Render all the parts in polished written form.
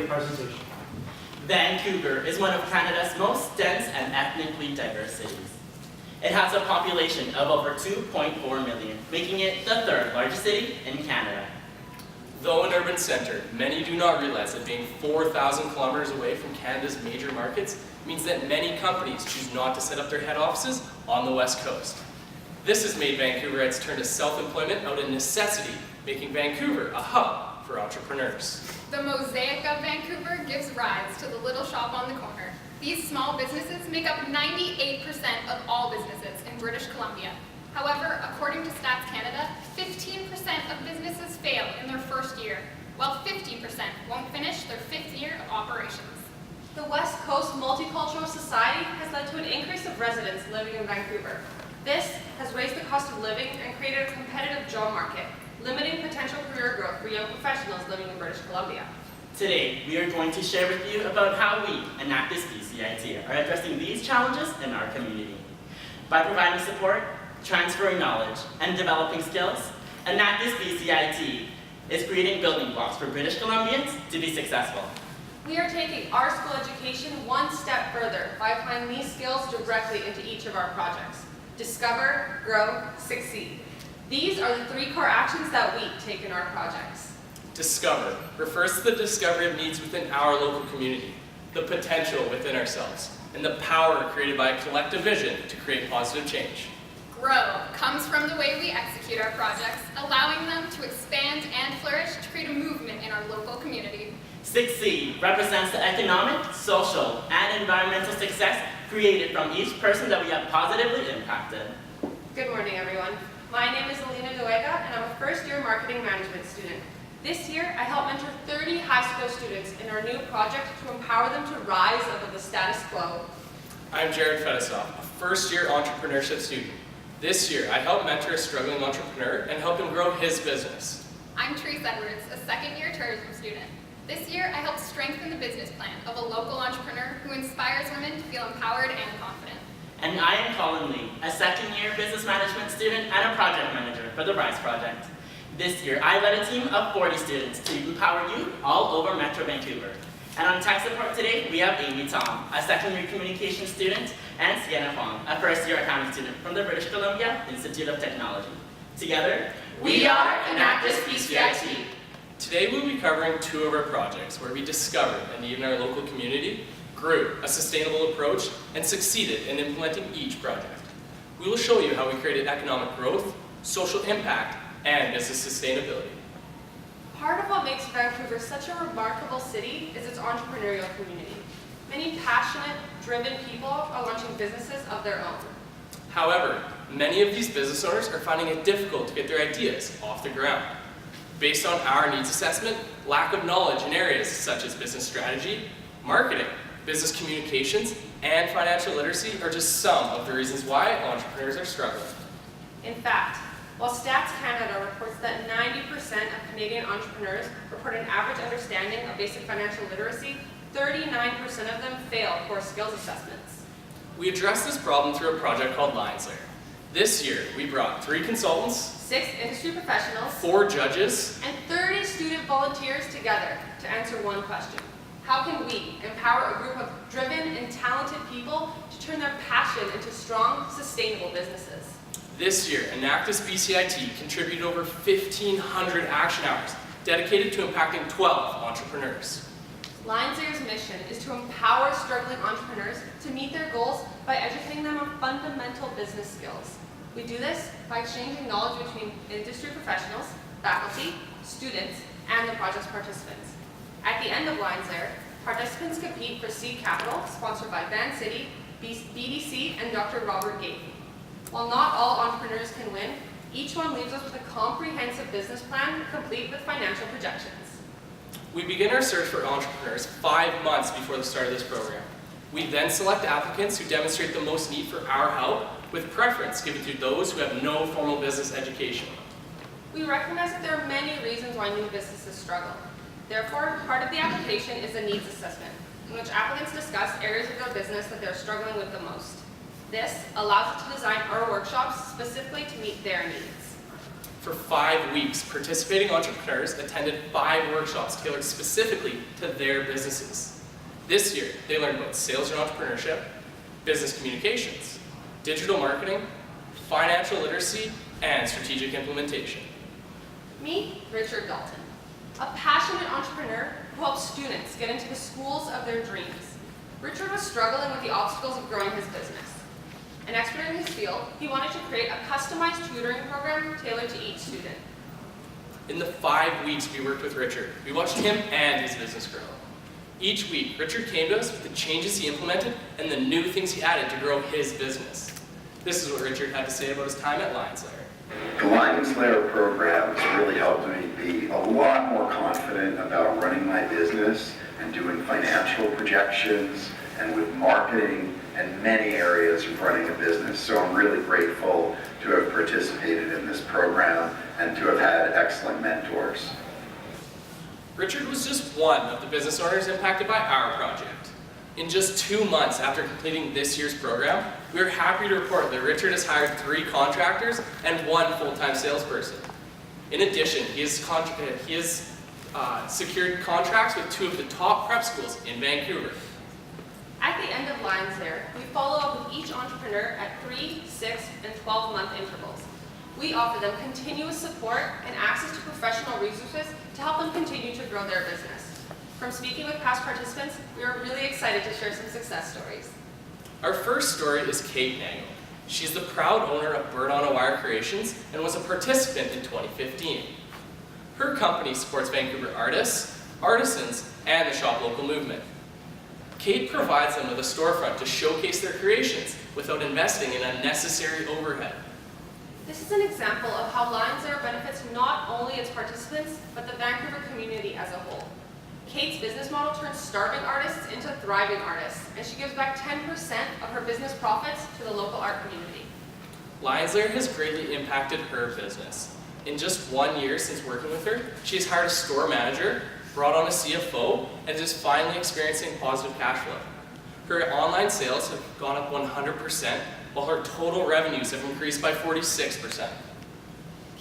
presentation. Vancouver is one of Canada's most dense and ethnically diverse cities. It has a population of over 2.4 million, making it the third largest city in Canada. Though an urban centre, many do not realize that being 4,000 kilometers away from Canada's major markets means that many companies choose not to set up their head offices on the West Coast. This has made Vancouverites turn to self-employment out of necessity, making Vancouver a hub for entrepreneurs. The mosaic of Vancouver gives rise to the little shop on the corner. These small businesses make up 98% of all businesses in British Columbia. However, according to Stats Canada, 15% of businesses fail in their first year, while 15% won't finish their 5th year of operations. The West Coast Multicultural Society has led to an increase of residents living in Vancouver. This has raised the cost of living and created a competitive job market, limiting potential career growth for young professionals living in British Columbia. Today, we are going to share with you about how we, Enactus BCIT, are addressing these challenges in our community. By providing support, transferring knowledge, and developing skills, Enactus BCIT is creating building blocks for British Columbians to be successful. We are taking our school education one step further by applying these skills directly into each of our projects. Discover, grow, succeed. These are the 3 core actions that we take in our projects. Discover refers to the discovery of needs within our local community, the potential within ourselves, and the power created by a collective vision to create positive change. Grow comes from the way we execute our projects, allowing them to expand and flourish to create a movement in our local community. Succeed represents the economic, social, and environmental success created from each person that we have positively impacted. Good morning, everyone. My name is Alina Duega, and I'm a first-year marketing management student. This year, I help mentor 30 high school students in our new project to empower them to rise above the status quo. I'm Jared Fetisov, a first-year entrepreneurship student. This year, I help mentor a struggling entrepreneur and help him grow his business. I'm Therese Edwards, a second-year tourism student. This year, I help strengthen the business plan of a local entrepreneur who inspires women to feel empowered and confident. And I am Colin Lee, a second-year business management student and a project manager for the RISE project. This year, I led a team of 40 students to empower youth all over Metro Vancouver. And on tech support today, we have Amy Tom, a second-year communications student, and Sienna Fong, a first-year accounting student from the British Columbia Institute of Technology. Together, we are Enactus BCIT. Today we'll be covering 2 of our projects where we discovered a need in our local community, grew a sustainable approach, and succeeded in implementing each project. We will show you how we created economic growth, social impact, and business sustainability. Part of what makes Vancouver such a remarkable city is its entrepreneurial community. Many passionate, driven people are launching businesses of their own. However, many of these business owners are finding it difficult to get their ideas off the ground. Based on our needs assessment, lack of knowledge in areas such as business strategy, marketing, business communications, and financial literacy are just some of the reasons why entrepreneurs are struggling. In fact, while Stats Canada reports that 90% of Canadian entrepreneurs report an average understanding of basic financial literacy, 39% of them fail core skills assessments. We addressed this problem through a project called Lines Layer. This year, we brought 3 consultants, 6 industry professionals, 4 judges, and 30 student volunteers together to answer one question. How can we empower a group of driven and talented people to turn their passion into strong, sustainable businesses? This year, Enactus BCIT contributed over 1,500 action hours dedicated to impacting 12 entrepreneurs. LineSayer's mission is to empower struggling entrepreneurs to meet their goals by educating them on fundamental business skills. We do this by exchanging knowledge between industry professionals, faculty, students, and the project's participants. At the end of LineSayer, participants compete for seed capital sponsored by Van City, BDC, and Dr. Robert Gate. While not all entrepreneurs can win, each one leaves us with a comprehensive business plan complete with financial projections. We begin our search for entrepreneurs 5 months before the start of this program. We then select applicants who demonstrate the most need for our help, with preference given to those who have no formal business education. We recognize that there are many reasons why new businesses struggle. Therefore, part of the application is a needs assessment, in which applicants discuss areas of their business that they're struggling with the most. This allows us to design our workshops specifically to meet their needs. For 5 weeks, participating entrepreneurs attended 5 workshops tailored specifically to their businesses. This year, they learned about sales and entrepreneurship, business communications, digital marketing, financial literacy, and strategic implementation. Me, Richard Dalton, a passionate entrepreneur who helps students get into the schools of their dreams. Richard was struggling with the obstacles of growing his business. An expert in his field, he wanted to create a customized tutoring program tailored to each student. In the 5 weeks we worked with Richard, we watched him and his business grow. Each week, Richard came to us with the changes he implemented and the new things he added to grow his business. This is what Richard had to say about his time at LionSlayer. The LionSlayer program has really helped me be a lot more confident about running my business and doing financial projections and with marketing and many areas of running a business. So I'm really grateful to have participated in this program and to have had excellent mentors. Richard was just one of the business owners impacted by our project. In just 2 months after completing this year's program, we are happy to report that Richard has hired 3 contractors and 1 full-time salesperson. In addition, he has secured contracts with 2 of the top prep schools in Vancouver. At the end of LionSlayer, we follow up with each entrepreneur at 3, 6, and 12-month intervals. We offer them continuous support and access to professional resources to help them continue to grow their business. From speaking with past participants, we are really excited to share some success stories. Our first story is Kate Nangle. She's the proud owner of Bird on a Wire Creations and was a participant in 2015. Her company supports Vancouver artists, artisans, and the Shop Local movement. Kate provides them with a storefront to showcase their creations without investing in unnecessary overhead. This is an example of how LionSlayer benefits not only its participants, but the Vancouver community as a whole. Kate's business model turns starving artists into thriving artists, and she gives back 10% of her business profits to the local art community. LionSlayer has greatly impacted her business. In just 1 year since working with her, she has hired a store manager, brought on a CFO, and is finally experiencing positive cash flow. Her online sales have gone up 100%, while her total revenues have increased by 46%.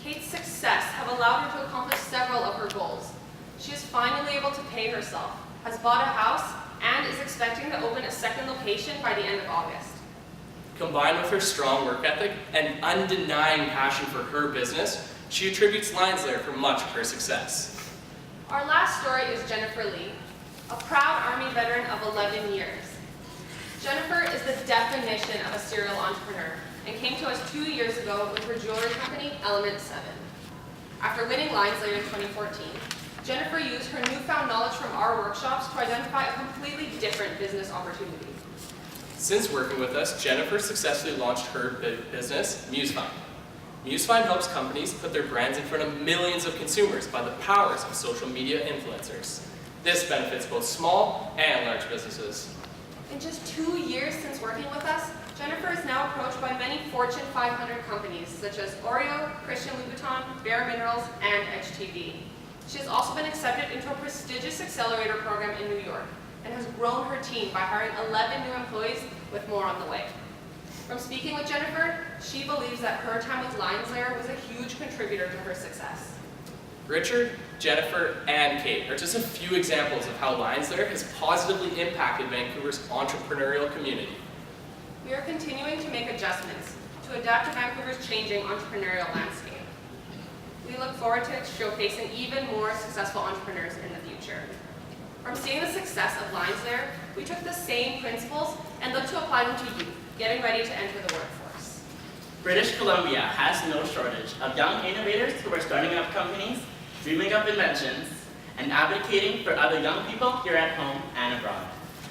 Kate's success have allowed her to accomplish several of her goals. She is finally able to pay herself, has bought a house, and is expecting to open a second location by the end of August. Combined with her strong work ethic and undenying passion for her business, she attributes LionSlayer for much of her success. Our last story is Jennifer Lee, a proud Army veteran of 11 years. Jennifer is the definition of a serial entrepreneur and came to us 2 years ago with her jewelry company, Element 7. After winning LionSlayer in 2014, Jennifer used her newfound knowledge from our workshops to identify a completely different business opportunity. Since working with us, Jennifer successfully launched her business, MuseFind. MuseFind helps companies put their brands in front of millions of consumers by the powers of social media influencers. This benefits both small and large businesses. In just 2 years since working with us, Jennifer is now approached by many Fortune 500 companies such as Oreo, Christian Louboutin, Bare Minerals, and HTV. She has also been accepted into a prestigious accelerator program in New York and has grown her team by hiring 11 new employees with more on the way. From speaking with Jennifer, she believes that her time with LionSlayer was a huge contributor to her success. Richard, Jennifer, and Kate are just a few examples of how LionSlayer has positively impacted Vancouver's entrepreneurial community. We are continuing to make adjustments to adapt to Vancouver's changing entrepreneurial landscape. We look forward to showcasing even more successful entrepreneurs in the future. From seeing the success of LionSlayer, we took the same principles and looked to apply them to youth, getting ready to enter the workforce. British Columbia has no shortage of young innovators who are starting up companies, dreaming up inventions, and advocating for other young people here at home and abroad.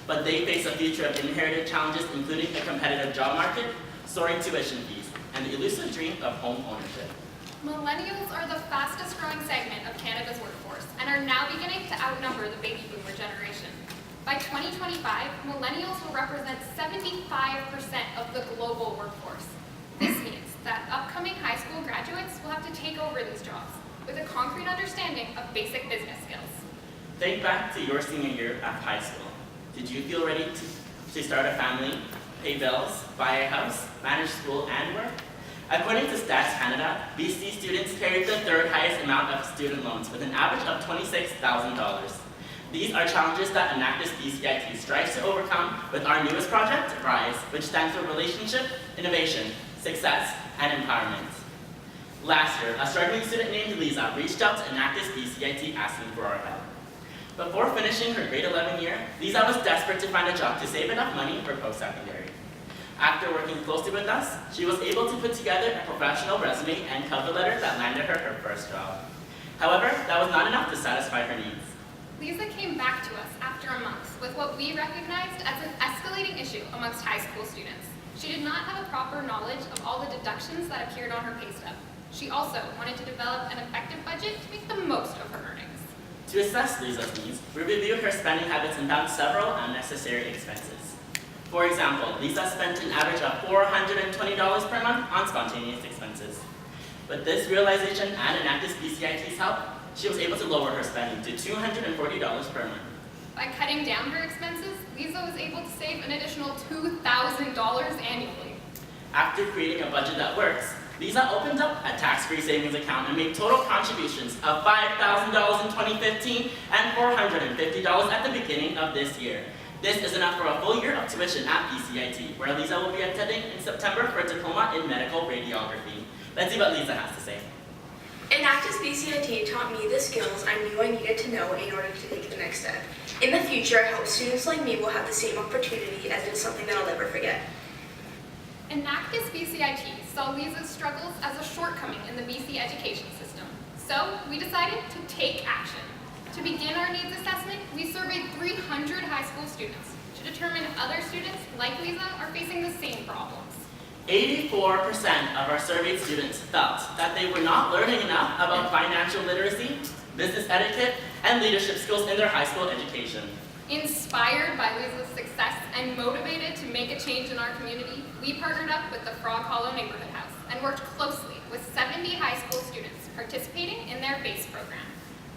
But they face a future of inherited challenges, including a competitive job market, soaring tuition fees, and the elusive dream of home ownership. Millennials are the fastest growing segment of Canada's workforce and are now beginning to outnumber the baby boomer generation. By 2025, millennials will represent 75% of the global workforce. This means that upcoming high school graduates will have to take over these jobs with a concrete understanding of basic business skills. Think back to your senior year of high school. Did you feel ready to start a family, pay bills, buy a house, manage school and work? According to Stats Canada, BC students carried the third highest amount of student loans with an average of $26,000. These are challenges that Enactus BCIT strives to overcome with our newest project, RISE, which stands for Relationship, Innovation, Success, and Empowerment. Last year, a struggling student named Lisa reached out to Enactus BCIT asking for our help. Before finishing her grade 11 year, Lisa was desperate to find a job to save enough money for post-secondary. After working closely with us, she was able to put together a professional resume and cover letter that landed her her first job. However, that was not enough to satisfy her needs. Lisa came back to us after a month with what we recognized as an escalating issue amongst high school students. She did not have a proper knowledge of all the deductions that appeared on her pay stub. She also wanted to develop an effective budget to make the most of her earnings. To assess Lisa's needs, we reviewed her spending habits and found several unnecessary expenses. For example, Lisa spent an average of $420 per month on spontaneous expenses. With this realization and Enactus BCIT's help, she was able to lower her spending to $240 per month. By cutting down her expenses, Lisa was able to save an additional $2,000 annually. After creating a budget that works, Lisa opened up a tax-free savings account and made total contributions of $5,000 in 2015 and $450 at the beginning of this year. This is enough for a full year of tuition at BCIT, where Lisa will be attending in September for a diploma in medical radiography. Let's see what Lisa has to say. Enactus BCIT taught me the skills I knew I needed to know in order to take the next step. In the future, I hope students like me will have the same opportunity, as it is something that I'll never forget. Enactus BCIT saw Lisa's struggles as a shortcoming in the BC education system. So we decided to take action. To begin our needs assessment, we surveyed 300 high school students to determine if other students, like Lisa, are facing the same problems. 84% of our surveyed students felt that they were not learning enough about financial literacy, business etiquette, and leadership skills in their high school education. Inspired by Lisa's success and motivated to make a change in our community, we partnered up with the Frog Hollow Neighborhood House and worked closely with 70 high school students participating in their BASE program.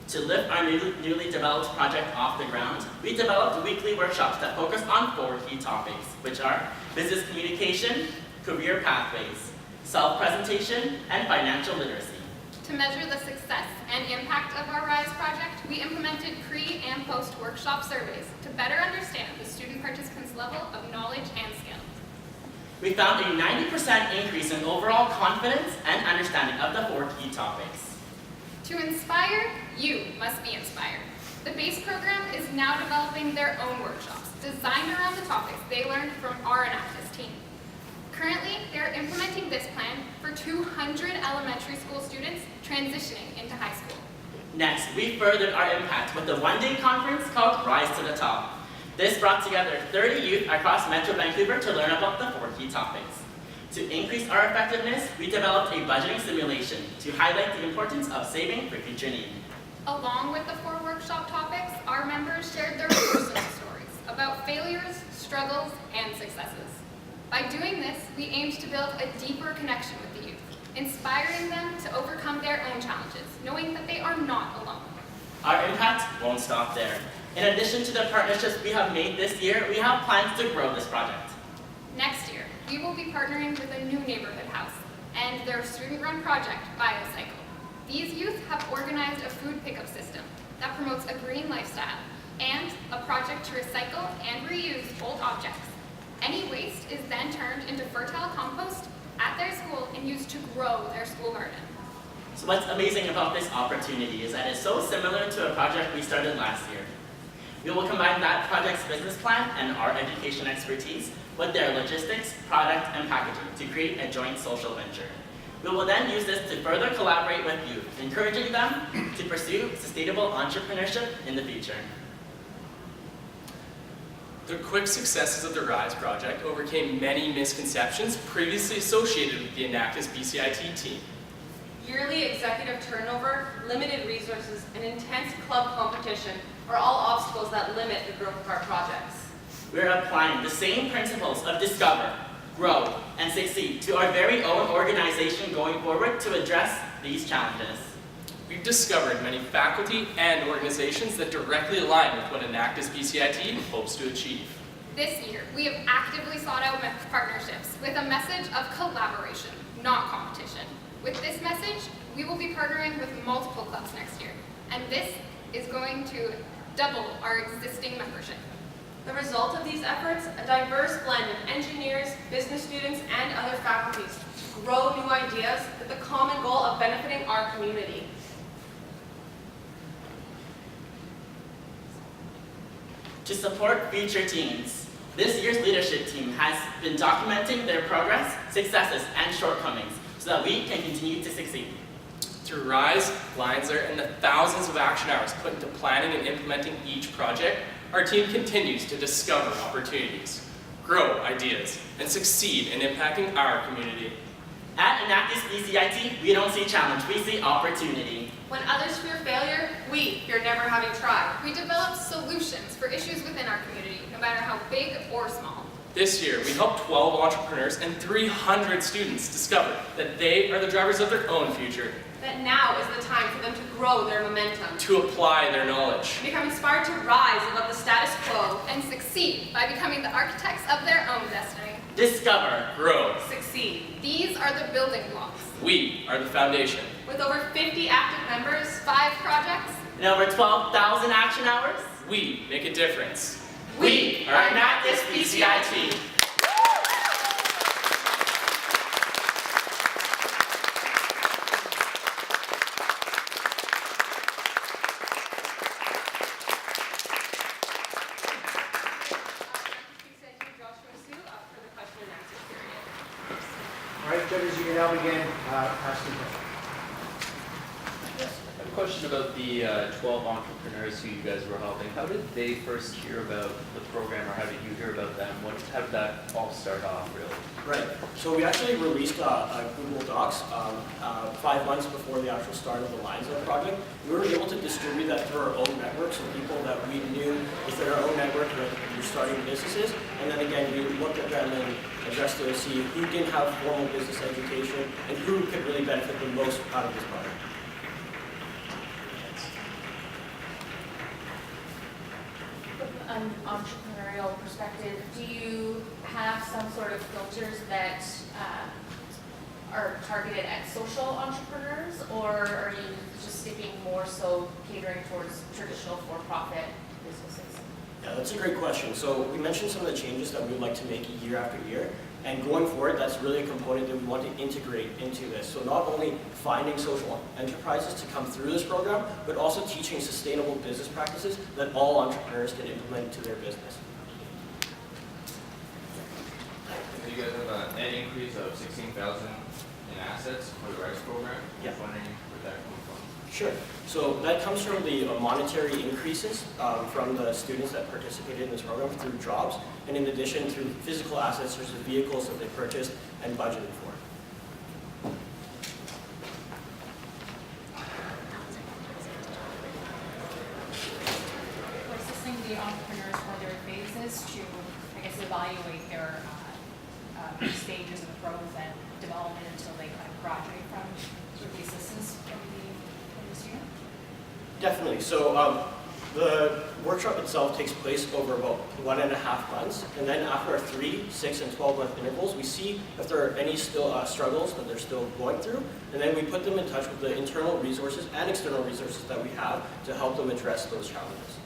To lift our newly developed project off the ground, we developed weekly workshops that focus on 4 key topics, which are business communication, career pathways, self-presentation, and financial literacy. To measure the success and impact of our RISE project, we implemented pre- and post-workshop surveys to better understand the student participants' level of knowledge and skills. We found a 90% increase in overall confidence and understanding of the 4 key topics. To inspire, you must be inspired. The BASE program is now developing their own workshops designed around the topics they learned from our Enactus team. Currently, they're implementing this plan for 200 elementary school students transitioning into high school. Next, we furthered our impact with the one-day conference called Rise to the Top. This brought together 30 youth across Metro Vancouver to learn about the 4 key topics. To increase our effectiveness, we developed a budgeting simulation to highlight the importance of saving for future need. Along with the 4 workshop topics, our members shared their personal stories about failures, struggles, and successes. By doing this, we aimed to build a deeper connection with the youth, inspiring them to overcome their own challenges, knowing that they are not alone. Our impact won't stop there. In addition to the partnerships we have made this year, we have plans to grow this project. Next year, we will be partnering with a new neighborhood house and their student-run project, BioCycle. These youth have organized a food pickup system that promotes a green lifestyle and a project to recycle and reuse old objects. Any waste is then turned into fertile compost at their school and used to grow their school garden. So what's amazing about this opportunity is that it's so similar to a project we started last year. We will combine that project's business plan and our education expertise with their logistics, product, and packaging to create a joint social venture. We will then use this to further collaborate with youth, encouraging them to pursue sustainable entrepreneurship in the future. The quick successes of the RISE project overcame many misconceptions previously associated with the Enactus BCIT team. Yearly executive turnover, limited resources, and intense club competition are all obstacles that limit the growth of our projects. We're applying the same principles of discover, grow, and succeed to our very own organization going forward to address these challenges. We've discovered many faculty and organizations that directly align with what Enactus BCIT hopes to achieve. This year, we have actively sought out partnerships with a message of collaboration. not competition. With this message, we will be partnering with multiple clubs next year, and this is going to double our existing membership. The result of these efforts, a diverse blend of engineers, business students, and other faculties to grow new ideas with the common goal of benefiting our community. To support future teams, this year's leadership team has been documenting their progress, successes, and shortcomings so that we can continue to succeed. Through RISE, Lionsler, and the thousands of action hours put into planning and implementing each project, our team continues to discover opportunities, grow ideas, and succeed in impacting our community. At Enactus BCIT, we don't see challenge, we see opportunity. When others fear failure, we fear never having tried. We develop solutions for issues within our community, no matter how big or small. This year, we helped 12 entrepreneurs and 300 students discover that they are the drivers of their own future, That now is the time for them to grow their momentum, to apply their knowledge, and become inspired to rise above the status quo, And succeed by becoming the architects of their own destiny. Discover. grow. succeed. These are the building blocks. We are the foundation. With over 50 active members, 5 projects. And over 12,000 action hours, We make a difference. we are Enactus BCIT. All right, judges, you can now begin asking questions. Yes, I have a question about the 12 entrepreneurs who you guys were helping. How did they first hear about the program, or how did you hear about them? How did that all start off, really? Right. So we actually released a Google Docs 5 months before the actual start of the Lionsler project. We were able to distribute that through our own network, so people that we knew within our own network were starting businesses. And then again, we looked at them and addressed to see who didn't have formal business education and who could really benefit the most out of this project. From an entrepreneurial perspective, do you have some sort of filters that are targeted at social entrepreneurs, or are you just sticking more so catering towards traditional for-profit businesses? Yeah, that's a great question. So we mentioned some of the changes that we would like to make year after year. And going forward, that's really a component that we want to integrate into this. So not only finding social enterprises to come through this program, but also teaching sustainable business practices that all entrepreneurs can implement into their business. You guys have a net increase of 16,000 in assets for the RISE program. Yeah. Just wondering where that comes from. Sure. So that comes from the monetary increases from the students that participated in this program through jobs, and in addition through physical assets such as vehicles that they purchased and budgeted for. We're assisting the entrepreneurs for their phases to, I guess, evaluate their stages of growth and development until they kind of graduate from sort of the assistance from the student. Definitely. So the workshop itself takes place over about 1.5 months, and then after our 3, 6, and 12-month intervals, we see if there are any still struggles that they're still going through, and then we put them in touch with the internal resources and external resources that we have to help them address those challenges.